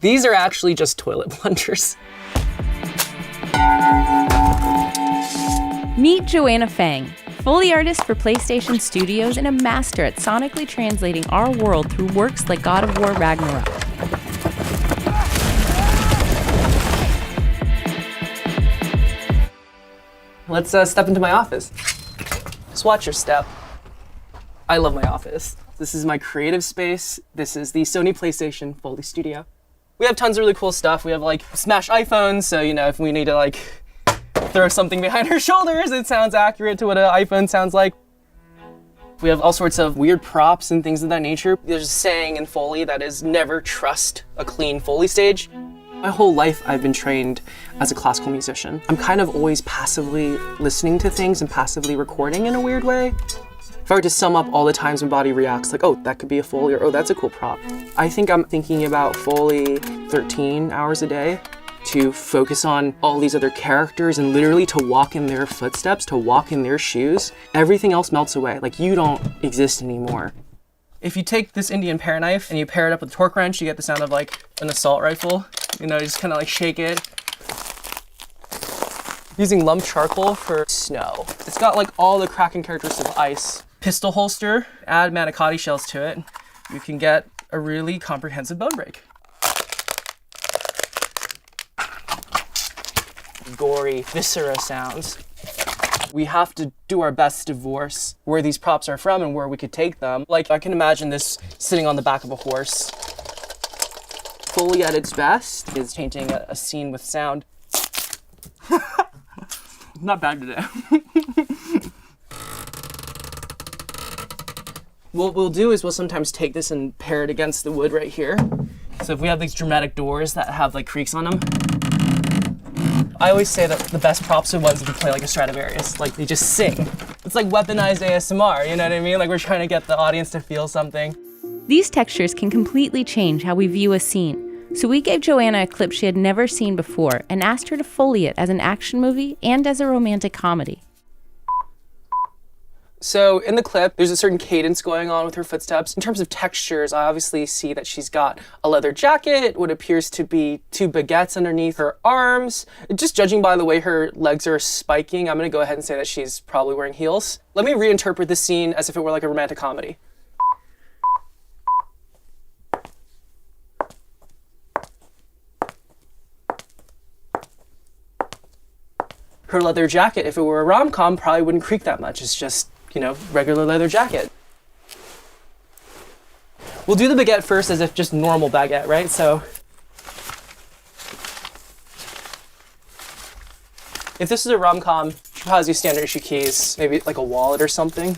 These are actually just toilet plungers. Meet Joanna Fang, Foley artist for PlayStation Studios and a master at sonically translating our world through works like God of War Ragnarok. Let's step into my office. Just watch your step. I love my office. This is my creative space. This is the Sony PlayStation Foley Studio. We have tons of really cool stuff. We have like smash iPhones, so if we need to like throw something behind our shoulders, it sounds accurate to what an iPhone sounds like. We have all sorts of weird props and things of that nature. There's a saying in Foley that is never trust a clean Foley stage. My whole life I've been trained as a classical musician. I'm kind of always passively listening to things and passively recording in a weird way. If I were to sum up all the times my body reacts, like, oh, that could be a Foley, or oh, that's a cool prop. I think I'm thinking about Foley 13 hours a day to focus on all these other characters and literally to walk in their footsteps, to walk in their shoes. Everything else melts away. Like, you don't exist anymore. If you take this Indian pear knife and you pair it up with a torque wrench, you get the sound of like an assault rifle. You just kind of like shake it. Using lump charcoal for snow. It's got like all the cracking characteristics of ice. Pistol holster, add manicotti shells to it. You can get a really comprehensive bone break. Gory viscera sounds. We have to do our best to divorce where these props are from and where we could take them. Like, I can imagine this sitting on the back of a horse. Foley at its best is painting a scene with sound. Not bad today. What we'll do is we'll sometimes take this and pair it against the wood right here. So if we have these dramatic doors that have like creaks on them, I always say that the best props are ones that you play like a Stradivarius, like they just sing. It's like weaponized ASMR, you know what I mean? Like we're trying to get the audience to feel something. These textures can completely change how we view a scene. So we gave Joanna a clip she had never seen before and asked her to Foley it as an action movie and as a romantic comedy. So in the clip, there's a certain cadence going on with her footsteps. In terms of textures, I obviously see that she's got a leather jacket, what appears to be 2 baguettes underneath her arms. Just judging by the way her legs are spiking, I'm gonna go ahead and say that she's probably wearing heels. Let me reinterpret this scene as if it were like a romantic comedy. Her leather jacket, if it were a rom-com, probably wouldn't creak that much. It's just, regular leather jacket. We'll do the baguette first as if just normal baguette, right? So if this is a rom-com, she probably has these standard issue keys, maybe like a wallet or something.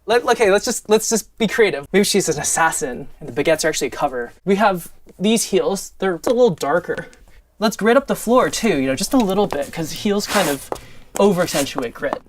Okay, let's just be creative. Maybe she's an assassin and the baguettes are actually a cover. We have these heels, they're a little darker. Let's grit up the floor too, just a little bit, because heels kind of over-accentuate grit.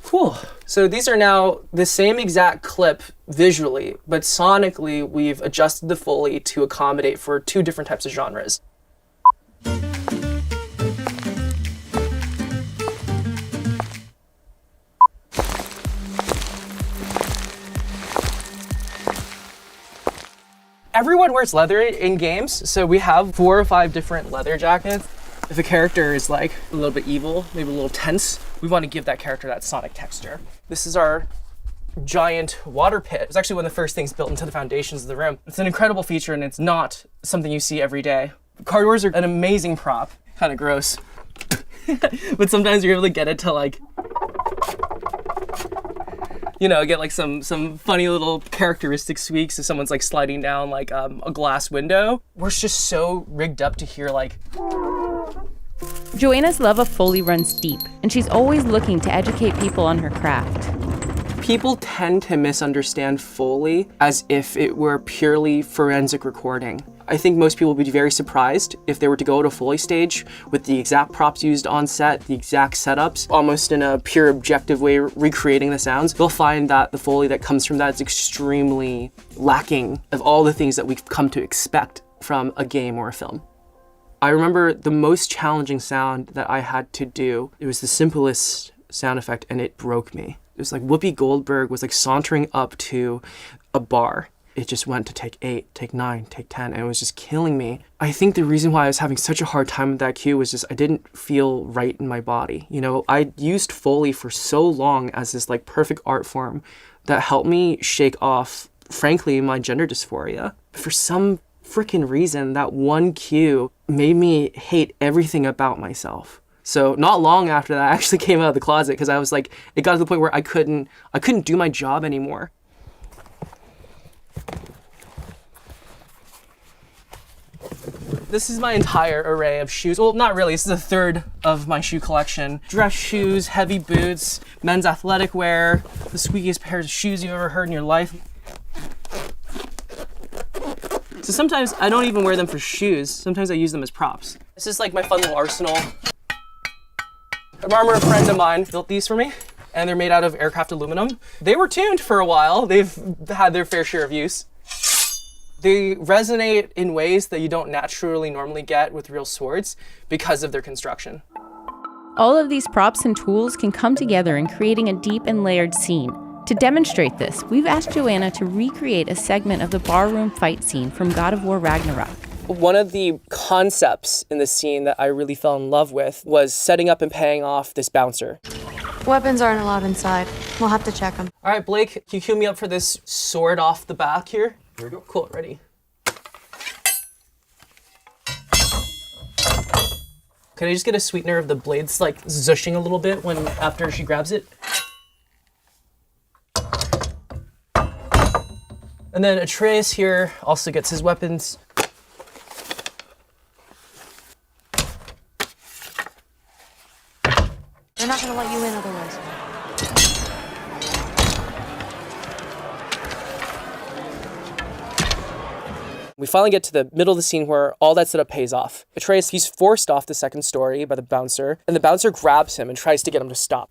Cool. So these are now the same exact clip visually, but sonically we've adjusted the Foley to accommodate for 2 different types of genres. Everyone wears leather in games, so we have 4 or 5 different leather jackets. If a character is like a little bit evil, maybe a little tense, we want to give that character that sonic texture. This is our giant water pit. It's actually one of the first things built into the foundations of the room. It's an incredible feature and it's not something you see every day. Car doors are an amazing prop. Kind of gross. But sometimes you're able to get it to like, get like some funny little characteristic squeaks if someone's like sliding down like a glass window. We're just so rigged up to hear like. Joanna's love of Foley runs deep, and she's always looking to educate people on her craft. People tend to misunderstand Foley as if it were purely forensic recording. I think most people would be very surprised if they were to go to a Foley stage with the exact props used on set, the exact setups, almost in a pure objective way recreating the sounds. They'll find that the Foley that comes from that is extremely lacking of all the things that we've come to expect from a game or a film. I remember the most challenging sound that I had to do. It was the simplest sound effect and it broke me. It was like Whoopi Goldberg was like sauntering up to a bar. It just went to take 8, take 9, take 10, and it was just killing me. I think the reason why I was having such a hard time with that cue was just I didn't feel right in my body. You know, I used Foley for so long as this like perfect art form that helped me shake off, frankly, my gender dysphoria. For some freaking reason, that one cue made me hate everything about myself. So not long after that, I actually came out of the closet because I was like, it got to the point where I couldn't do my job anymore. This is my entire array of shoes. Well, not really, this is a third of my shoe collection. Dress shoes, heavy boots, men's athletic wear, the squeakiest pairs of shoes you've ever heard in your life. So sometimes I don't even wear them for shoes. Sometimes I use them as props. This is like my fun little arsenal. A friend of mine built these for me, and they're made out of aircraft aluminum. They were tuned for a while. They've had their fair share of use. They resonate in ways that you don't naturally normally get with real swords because of their construction. All of these props and tools can come together in creating a deep and layered scene. To demonstrate this, we've asked Joanna to recreate a segment of the barroom fight scene from God of War Ragnarok. One of the concepts in the scene that I really fell in love with was setting up and paying off this bouncer. Weapons aren't allowed inside. We'll have to check them. All right, Blake, can you cue me up for this sword off the back here? Here we go. Cool, ready. Can I just get a sweetener of the blades like zushing a little bit after she grabs it? And then Atreus here also gets his weapons. They're not gonna let you in otherwise. We finally get to the middle of the scene where all that setup pays off. Atreus, he's forced off the second story by the bouncer, and the bouncer grabs him and tries to get him to stop.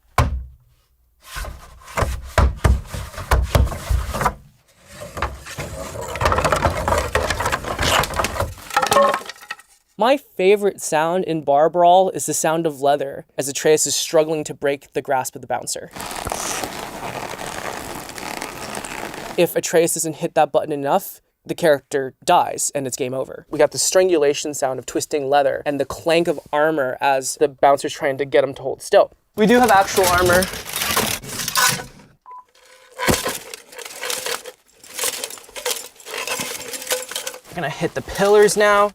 My favorite sound in bar brawl is the sound of leather as Atreus is struggling to break the grasp of the bouncer. If Atreus doesn't hit that button enough, the character dies and it's game over. We got the strangulation sound of twisting leather and the clank of armor as the bouncer's trying to get him to hold still. We do have actual armor. I'm gonna hit the pillars now.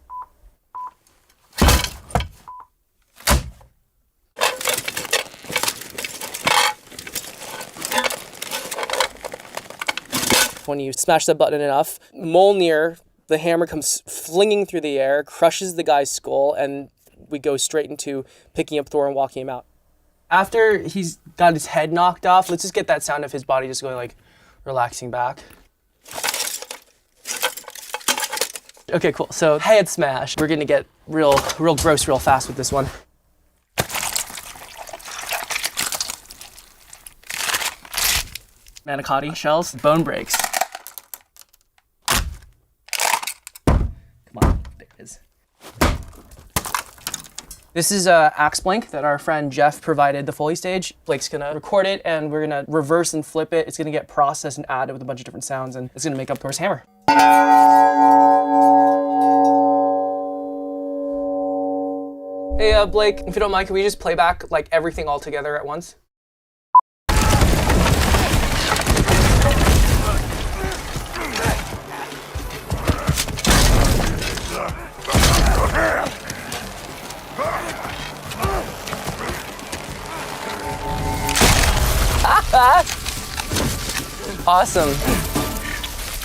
When you smash that button enough, Mjolnir, the hammer comes flinging through the air, crushes the guy's skull, and we go straight into picking up Thor and walking him out. After he's got his head knocked off, let's just get that sound of his body just going like relaxing back. Okay, cool. So head smash. We're gonna get real gross real fast with this one. Manicotti shells, bone breaks. Come on, there it is. This is a axe blank that our friend Jeff provided the Foley stage. Blake's gonna record it and we're gonna reverse and flip it. It's gonna get processed and added with a bunch of different sounds and it's gonna make up Thor's hammer. Hey Blake, if you don't mind, can we just play back like everything all together at once? Awesome.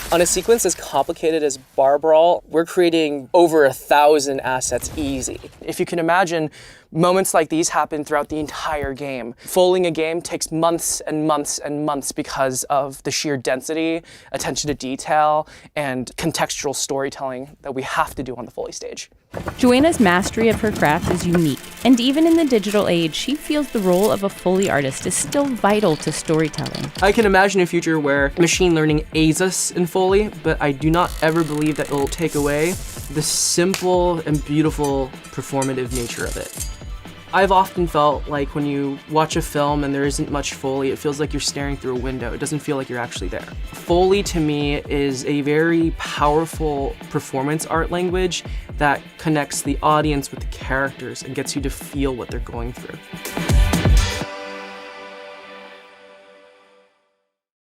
On a sequence as complicated as Bar Brawl, we're creating over 1,000 assets easy. If you can imagine, moments like these happen throughout the entire game. Folding a game takes months and months and months because of the sheer density, attention to detail, and contextual storytelling that we have to do on the Foley stage. Joanna's mastery of her craft is unique, and even in the digital age, she feels the role of a Foley artist is still vital to storytelling. I can imagine a future where machine learning aids us in Foley, but I do not ever believe that it will take away the simple and beautiful performative nature of it. I've often felt like when you watch a film and there isn't much Foley, it feels like you're staring through a window. It doesn't feel like you're actually there. Foley to me is a very powerful performance art language that connects the audience with the characters and gets you to feel what they're going through.